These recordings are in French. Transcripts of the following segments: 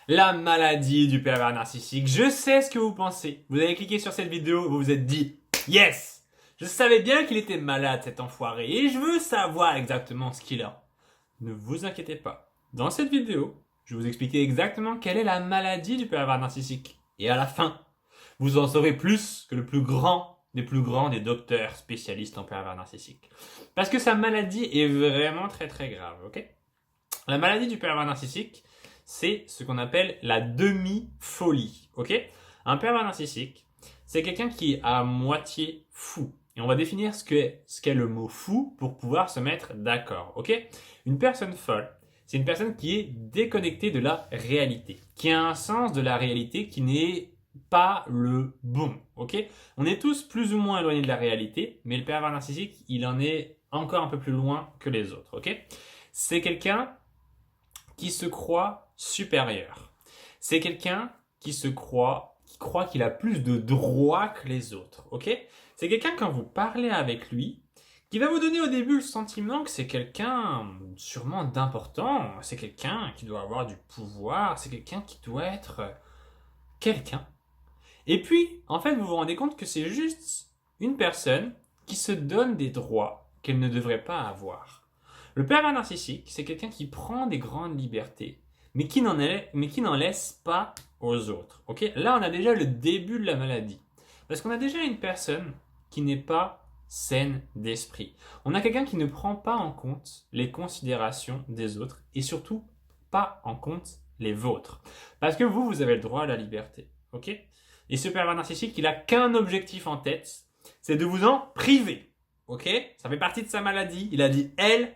La maladie du pervers narcissique. Je sais ce que vous pensez. Vous avez cliqué sur cette vidéo, vous vous êtes dit « Yes !» Je savais bien qu'il était malade cet enfoiré et je veux savoir exactement ce qu'il a. Ne vous inquiétez pas. Dans cette vidéo, je vais vous expliquer exactement quelle est la maladie du pervers narcissique. Et à la fin, vous en saurez plus que le plus grand des docteurs spécialistes en pervers narcissique. Parce que sa maladie est vraiment très très grave, ok? La maladie du pervers narcissique, c'est ce qu'on appelle la demi-folie, ok? Un pervers narcissique, c'est quelqu'un qui est à moitié fou. Et on va définir ce qu'est le mot fou pour pouvoir se mettre d'accord, ok? Une personne folle, c'est une personne qui est déconnectée de la réalité, qui a un sens de la réalité qui n'est pas le bon, ok? On est tous plus ou moins éloignés de la réalité, mais le pervers narcissique, il en est encore un peu plus loin que les autres, ok? C'est quelqu'un qui se croit supérieur. C'est quelqu'un qui croit qu'il a plus de droits que les autres, ok? C'est quelqu'un, quand vous parlez avec lui, qui va vous donner au début le sentiment que c'est quelqu'un sûrement d'important, c'est quelqu'un qui doit avoir du pouvoir, c'est quelqu'un qui doit être quelqu'un. Et puis, en fait, vous vous rendez compte que c'est juste une personne qui se donne des droits qu'elle ne devrait pas avoir. Le pervers narcissique, c'est quelqu'un qui prend des grandes libertés, mais qui n'en laisse pas aux autres. Ok? Là, on a déjà le début de la maladie. Parce qu'on a déjà une personne qui n'est pas saine d'esprit. On a quelqu'un qui ne prend pas en compte les considérations des autres et surtout pas en compte les vôtres. Parce que vous avez le droit à la liberté. Ok? Et ce pervers narcissique, il a qu'un objectif en tête, c'est de vous en priver. Ok? Ça fait partie de sa maladie. Il a dit, elle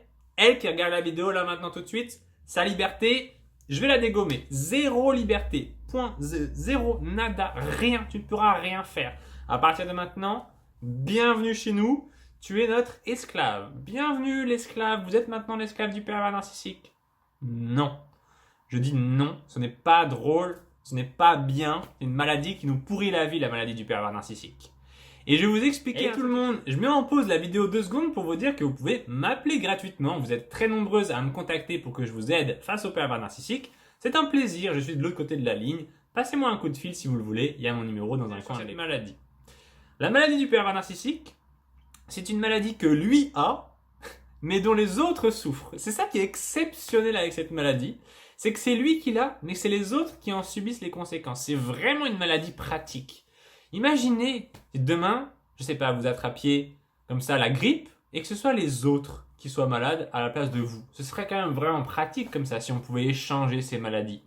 qui regarde la vidéo là maintenant tout de suite, sa liberté, je vais la dégommer. Zéro liberté. Point. Zéro. Nada. Rien. Tu ne pourras rien faire. À partir de maintenant, bienvenue chez nous. Tu es notre esclave. Bienvenue l'esclave. Vous êtes maintenant l'esclave du pervers narcissique. Non. Je dis non. Ce n'est pas drôle. Ce n'est pas bien. C'est une maladie qui nous pourrit la vie, la maladie du pervers narcissique. Et je vais vous expliquer à tout le monde. Je mets en pause la vidéo 2 secondes pour vous dire que vous pouvez m'appeler gratuitement. Vous êtes très nombreuses à me contacter pour que je vous aide face au pervers narcissique. C'est un plaisir, je suis de l'autre côté de la ligne. Passez-moi un coup de fil si vous le voulez. Il y a mon numéro dans un coin des maladies. La maladie du pervers narcissique, c'est une maladie que lui a, mais dont les autres souffrent. C'est ça qui est exceptionnel avec cette maladie. C'est que c'est lui qui l'a, mais c'est les autres qui en subissent les conséquences. C'est vraiment une maladie pratique. Imaginez si demain, je sais pas, vous attrapiez comme ça la grippe et que ce soit les autres qui soient malades à la place de vous. Ce serait quand même vraiment pratique comme ça si on pouvait échanger ces maladies.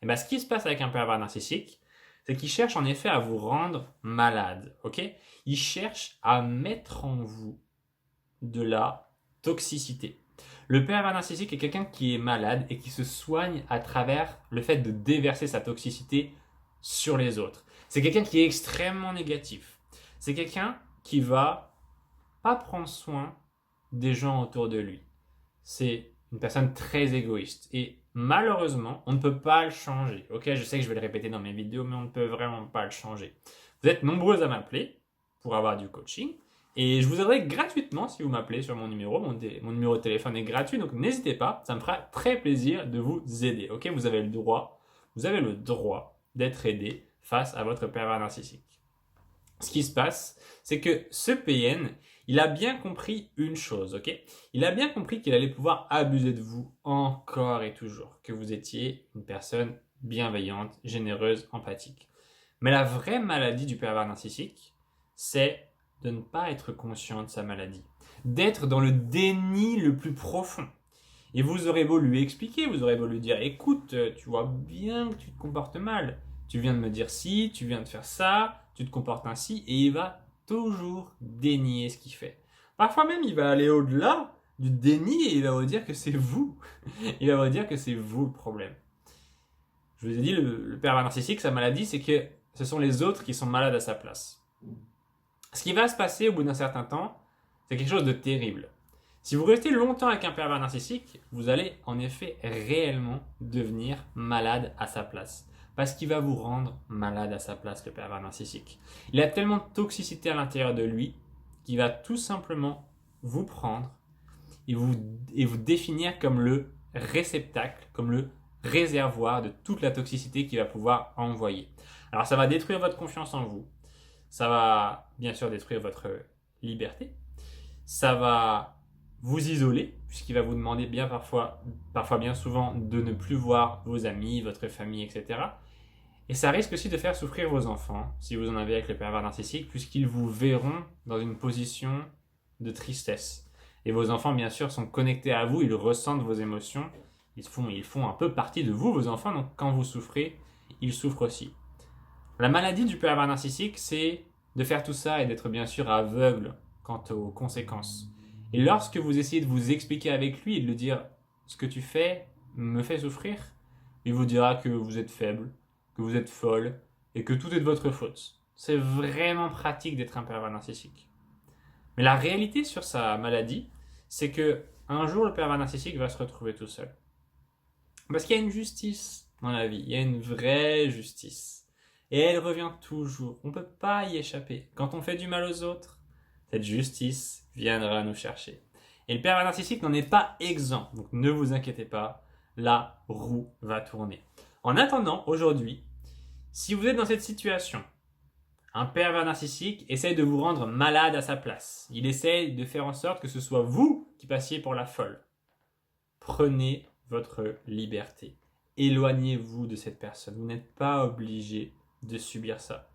Et bien, ce qui se passe avec un pervers narcissique, c'est qu'il cherche en effet à vous rendre malade, ok? Il cherche à mettre en vous de la toxicité. Le pervers narcissique est quelqu'un qui est malade et qui se soigne à travers le fait de déverser sa toxicité sur les autres. C'est quelqu'un qui est extrêmement négatif. C'est quelqu'un qui va pas prendre soin des gens autour de lui. C'est une personne très égoïste. Et malheureusement, on ne peut pas le changer. Ok, je sais que je vais le répéter dans mes vidéos, mais on ne peut vraiment pas le changer. Vous êtes nombreux à m'appeler pour avoir du coaching. Et je vous aiderai gratuitement si vous m'appelez sur mon numéro. Mon numéro de téléphone est gratuit, donc n'hésitez pas. Ça me fera très plaisir de vous aider. Ok, vous avez le droit d'être aidé face à votre pervers narcissique. Ce qui se passe, c'est que ce PN, il a bien compris une chose, ok? Il a bien compris qu'il allait pouvoir abuser de vous encore et toujours, que vous étiez une personne bienveillante, généreuse, empathique. Mais la vraie maladie du pervers narcissique, c'est de ne pas être conscient de sa maladie, d'être dans le déni le plus profond. Et vous aurez beau lui expliquer, vous aurez beau lui dire, écoute, tu vois bien que tu te comportes mal, tu viens de me dire ci, tu viens de faire ça, tu te comportes ainsi, et il va toujours dénier ce qu'il fait. Parfois même, il va aller au-delà du déni et il va vous dire que c'est vous. Il va vous dire que c'est vous le problème. Je vous ai dit, le pervers narcissique, sa maladie, c'est que ce sont les autres qui sont malades à sa place. Ce qui va se passer au bout d'un certain temps, c'est quelque chose de terrible. Si vous restez longtemps avec un pervers narcissique, vous allez en effet réellement devenir malade à sa place. Parce qu'il va vous rendre malade à sa place, le pervers narcissique. Il a tellement de toxicité à l'intérieur de lui qu'il va tout simplement vous prendre et vous définir comme le réceptacle, comme le réservoir de toute la toxicité qu'il va pouvoir envoyer. Alors ça va détruire votre confiance en vous, ça va bien sûr détruire votre liberté, ça va vous isoler, puisqu'il va vous demander bien parfois bien souvent, de ne plus voir vos amis, votre famille, etc. Et ça risque aussi de faire souffrir vos enfants, si vous en avez avec le pervers narcissique, puisqu'ils vous verront dans une position de tristesse. Et vos enfants, bien sûr, sont connectés à vous, ils ressentent vos émotions, ils font un peu partie de vous, vos enfants, donc quand vous souffrez, ils souffrent aussi. La maladie du pervers narcissique, c'est de faire tout ça et d'être bien sûr aveugle quant aux conséquences. Et lorsque vous essayez de vous expliquer avec lui et de lui dire ce que tu fais me fait souffrir, il vous dira que vous êtes faible, que vous êtes folle et que tout est de votre faute. C'est vraiment pratique d'être un pervers narcissique. Mais la réalité sur sa maladie, c'est que un jour le pervers narcissique va se retrouver tout seul. Parce qu'il y a une justice dans la vie, il y a une vraie justice. Et elle revient toujours, on ne peut pas y échapper. Quand on fait du mal aux autres, cette justice viendra nous chercher. Et le pervers narcissique n'en est pas exempt, donc ne vous inquiétez pas, la roue va tourner. En attendant, aujourd'hui, si vous êtes dans cette situation, un pervers narcissique essaye de vous rendre malade à sa place. Il essaye de faire en sorte que ce soit vous qui passiez pour la folle. Prenez votre liberté. Éloignez-vous de cette personne. Vous n'êtes pas obligé de subir ça.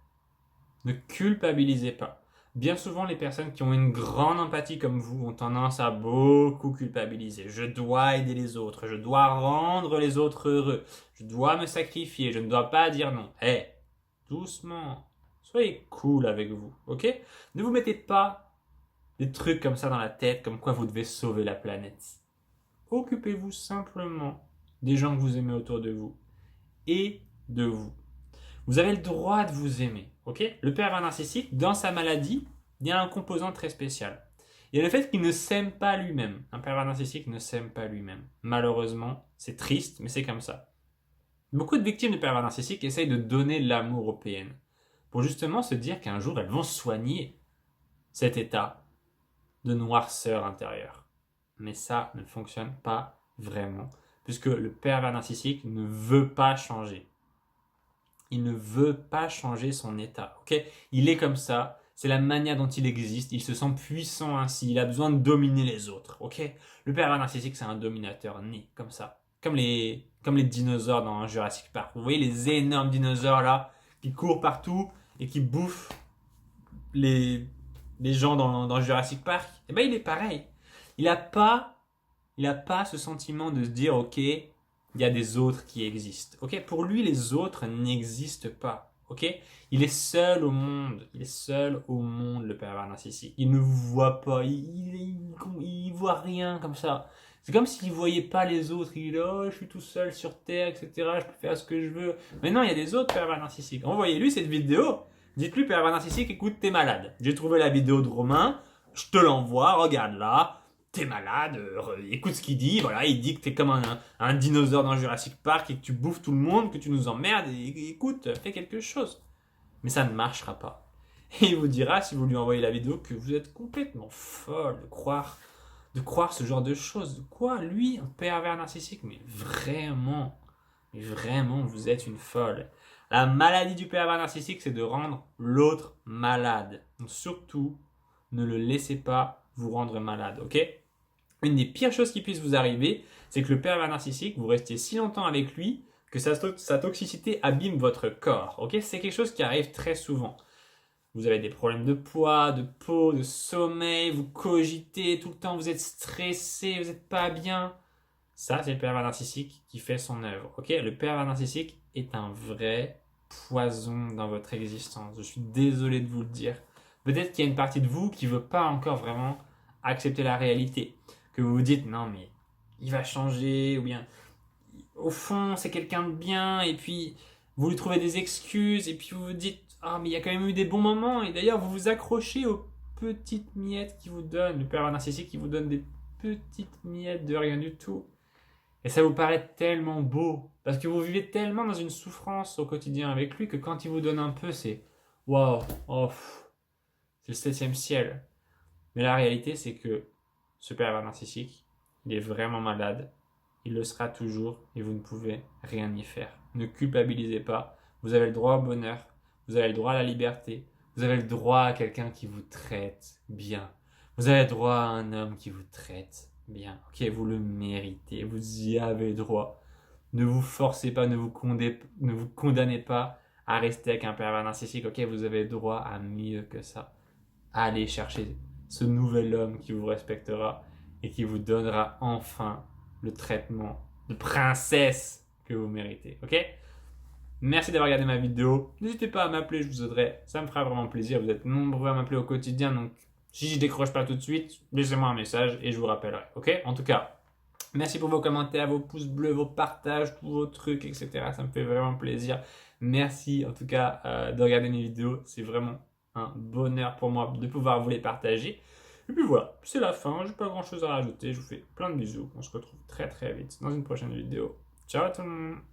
Ne culpabilisez pas. Bien souvent, les personnes qui ont une grande empathie comme vous ont tendance à beaucoup culpabiliser. Je dois aider les autres, je dois rendre les autres heureux, je dois me sacrifier, je ne dois pas dire non. Hé, doucement, soyez cool avec vous, ok? Ne vous mettez pas des trucs comme ça dans la tête, comme quoi vous devez sauver la planète. Occupez-vous simplement des gens que vous aimez autour de vous et de vous. Vous avez le droit de vous aimer, ok? Le pervers narcissique, dans sa maladie, il y a un composant très spécial. Il y a le fait qu'il ne s'aime pas lui-même. Un pervers narcissique ne s'aime pas lui-même. Malheureusement, c'est triste, mais c'est comme ça. Beaucoup de victimes de pervers narcissiques essayent de donner de l'amour aux PN pour justement se dire qu'un jour, elles vont soigner cet état de noirceur intérieure. Mais ça ne fonctionne pas vraiment, puisque le pervers narcissique ne veut pas changer. Il ne veut pas changer son état, ok? Il est comme ça, c'est la manière dont il existe, il se sent puissant ainsi, il a besoin de dominer les autres, ok? Le pervers narcissique, c'est un dominateur né, comme ça. Comme les dinosaures dans Jurassic Park. Vous voyez les énormes dinosaures là, qui courent partout et qui bouffent les gens dans Jurassic Park? Eh ben il est pareil. Il a pas ce sentiment de se dire, ok, il y a des autres qui existent. Ok, pour lui, les autres n'existent pas. Ok, il est seul au monde. Il est seul au monde, le pervers narcissique. Il ne vous voit pas. Il voit rien comme ça. C'est comme s'il ne voyait pas les autres. Il est là, oh, je suis tout seul sur Terre, etc. Je peux faire ce que je veux. Mais non, il y a des autres pervers narcissiques. Envoyez-lui cette vidéo. Dites-lui, pervers narcissique, écoute, t'es malade. J'ai trouvé la vidéo de Romain. Je te l'envoie, regarde là. T'es malade, écoute ce qu'il dit, voilà, il dit que t'es comme un dinosaure dans Jurassic Park et que tu bouffes tout le monde, que tu nous emmerdes, et écoute, fais quelque chose. Mais ça ne marchera pas. Et il vous dira, si vous lui envoyez la vidéo, que vous êtes complètement folle de croire ce genre de choses. De quoi, lui, un pervers narcissique? Mais vraiment, vous êtes une folle. La maladie du pervers narcissique, c'est de rendre l'autre malade. Donc surtout, ne le laissez pas vous rendre malade, ok? Une des pires choses qui puisse vous arriver, c'est que le pervers narcissique, vous restiez si longtemps avec lui que sa toxicité abîme votre corps. Ok, c'est quelque chose qui arrive très souvent. Vous avez des problèmes de poids, de peau, de sommeil, vous cogitez tout le temps, vous êtes stressé, vous n'êtes pas bien. Ça, c'est le pervers narcissique qui fait son œuvre. Ok, le pervers narcissique est un vrai poison dans votre existence. Je suis désolé de vous le dire. Peut-être qu'il y a une partie de vous qui ne veut pas encore vraiment accepter la réalité. Que vous vous dites, non mais il va changer, ou bien au fond c'est quelqu'un de bien, et puis vous lui trouvez des excuses, et puis vous vous dites, ah mais il y a quand même eu des bons moments, et d'ailleurs vous vous accrochez aux petites miettes qu'il vous donne, le pervers narcissique qui vous donne des petites miettes de rien du tout. Et ça vous paraît tellement beau, parce que vous vivez tellement dans une souffrance au quotidien avec lui, que quand il vous donne un peu, c'est waouh, oh, c'est le septième ciel. Mais la réalité, c'est que ce pervers narcissique, il est vraiment malade. il le sera toujours et vous ne pouvez rien y faire. Ne culpabilisez pas, vous avez le droit au bonheur, vous avez le droit à la liberté, vous avez le droit à quelqu'un qui vous traite bien. Vous avez le droit à un homme qui vous traite bien. Ok, vous le méritez, vous y avez droit. Ne vous forcez pas, ne vous condamnez pas à rester avec un pervers narcissique. Ok, vous avez droit à mieux que ça. Allez chercher ce nouvel homme qui vous respectera et qui vous donnera enfin le traitement de princesse que vous méritez. Ok? Merci d'avoir regardé ma vidéo. N'hésitez pas à m'appeler, je vous aiderai. Ça me fera vraiment plaisir. Vous êtes nombreux à m'appeler au quotidien, donc si je décroche pas tout de suite, laissez-moi un message et je vous rappellerai. Ok? En tout cas, merci pour vos commentaires, vos pouces bleus, vos partages, tous vos trucs, etc. Ça me fait vraiment plaisir. Merci en tout cas de regarder mes vidéos. C'est vraiment un bonheur pour moi de pouvoir vous les partager. Et puis voilà, c'est la fin. J'ai pas grand chose à rajouter. Je vous fais plein de bisous. On se retrouve très très vite dans une prochaine vidéo. Ciao à tout le monde!